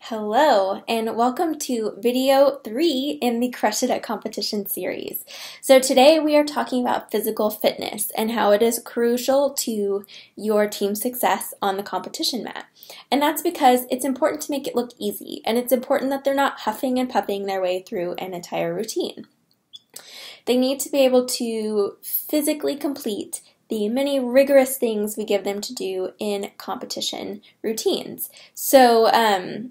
Hello, and welcome to video 3 in the Crush It at Competition series. So today we are talking about physical fitness and how it is crucial to your team's success on the competition mat. And that's because it's important to make it look easy, and it's important that they're not huffing and puffing their way through an entire routine. They need to be able to physically complete the many rigorous things we give them to do in competition routines. So,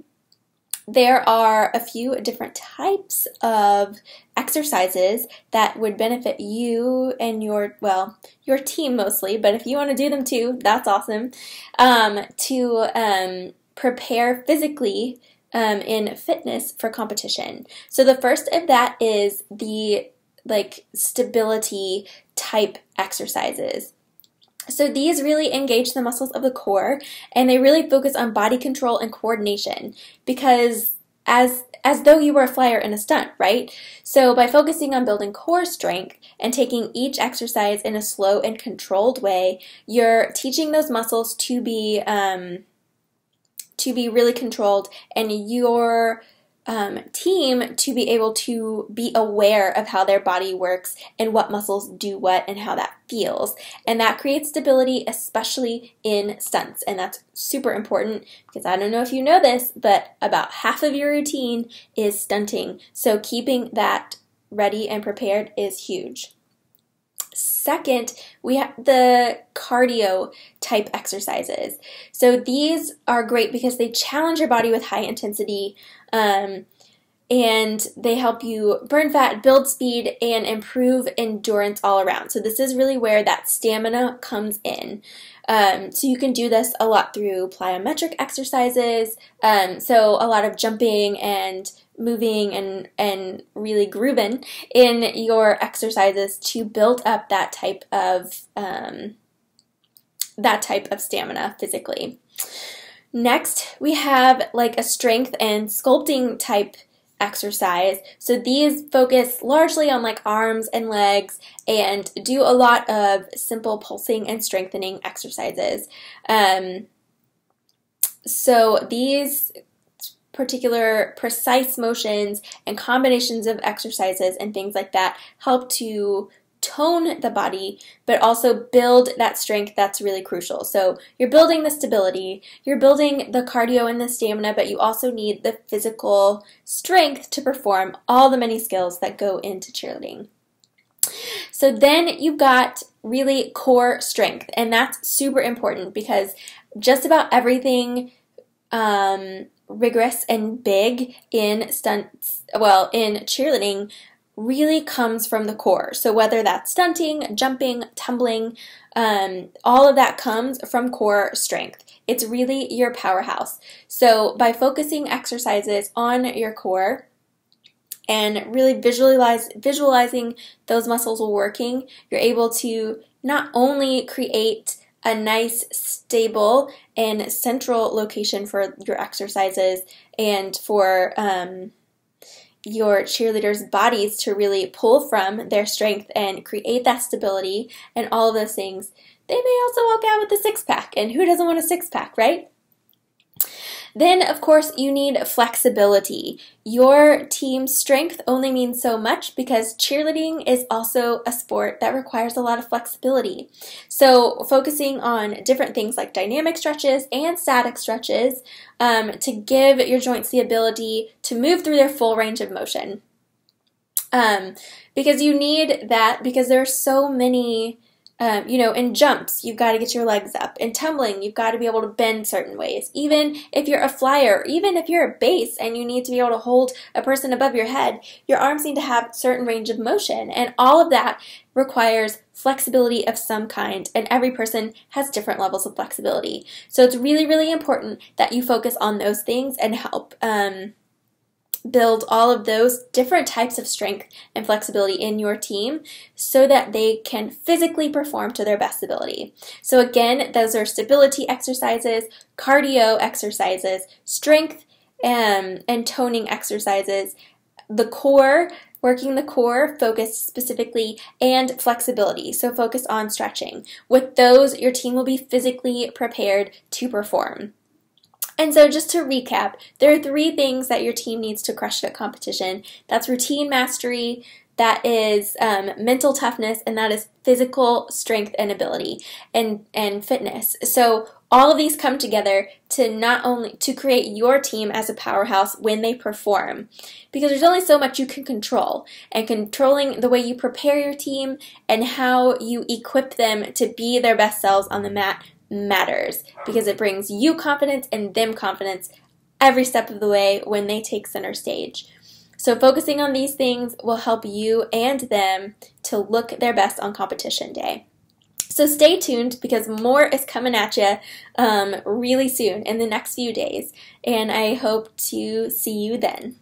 there are a few different types of exercises that would benefit you and your team mostly, but if you want to do them too, that's awesome, to prepare physically in fitness for competition. So the first of that is the stability type exercises. So these really engage the muscles of the core, and they really focus on body control and coordination, because as though you were a flyer in a stunt, right? So by focusing on building core strength and taking each exercise in a slow and controlled way, you're teaching those muscles to be really controlled, and your team to be able to be aware of how their body works and what muscles do what and how that feels. And that creates stability, especially in stunts. And that's super important because I don't know if you know this, but about half of your routine is stunting. So keeping that ready and prepared is huge. Second, we have the cardio type exercises. So these are great because they challenge your body with high intensity, and they help you burn fat, build speed, and improve endurance all around. So this is really where that stamina comes in. So you can do this a lot through plyometric exercises, so a lot of jumping and moving and really grooving in your exercises to build up that type of stamina physically. Next, we have like a strength and sculpting type exercise. So these focus largely on like arms and legs and do a lot of simple pulsing and strengthening exercises. So these particular precise motions and combinations of exercises and things like that help to tone the body, but also build that strength that's really crucial. So you're building the stability, you're building the cardio and the stamina, but you also need the physical strength to perform all the many skills that go into cheerleading. So then you've got really core strength, and that's super important because just about everything rigorous and big in stunts, in cheerleading, really comes from the core. So whether that's stunting, jumping, tumbling, all of that comes from core strength. It's really your powerhouse. So by focusing exercises on your core and really visualizing those muscles working, you're able to not only create a nice, stable, and central location for your exercises and for your cheerleaders' bodies to really pull from their strength and create that stability and all of those things. They may also walk out with a six-pack, and who doesn't want a six-pack, right? Then, of course, you need flexibility. Your team's strength only means so much because cheerleading is also a sport that requires a lot of flexibility. So focusing on different things like dynamic stretches and static stretches to give your joints the ability to move through their full range of motion. Because you need that, because there are so many in jumps, you've got to get your legs up. In tumbling, you've got to be able to bend certain ways. Even if you're a flyer, even if you're a base and you need to be able to hold a person above your head, your arms need to have certain range of motion. And all of that requires flexibility of some kind. And every person has different levels of flexibility. So it's really, really important that you focus on those things and help build all of those different types of strength and flexibility in your team so that they can physically perform to their best ability. So again, those are stability exercises, cardio exercises, strength and toning exercises, the core, working the core, focused specifically, and flexibility, so focus on stretching. With those, your team will be physically prepared to perform. And so just to recap, there are 3 things that your team needs to crush at competition. That's routine mastery, that is mental toughness, and that is physical strength and ability and fitness. So all of these come together to not only to create your team as a powerhouse when they perform, because there's only so much you can control, and controlling the way you prepare your team and how you equip them to be their best selves on the mat matters, because it brings you confidence and them confidence every step of the way when they take center stage. So focusing on these things will help you and them to look their best on competition day. So stay tuned, because more is coming at you really soon in the next few days, and I hope to see you then.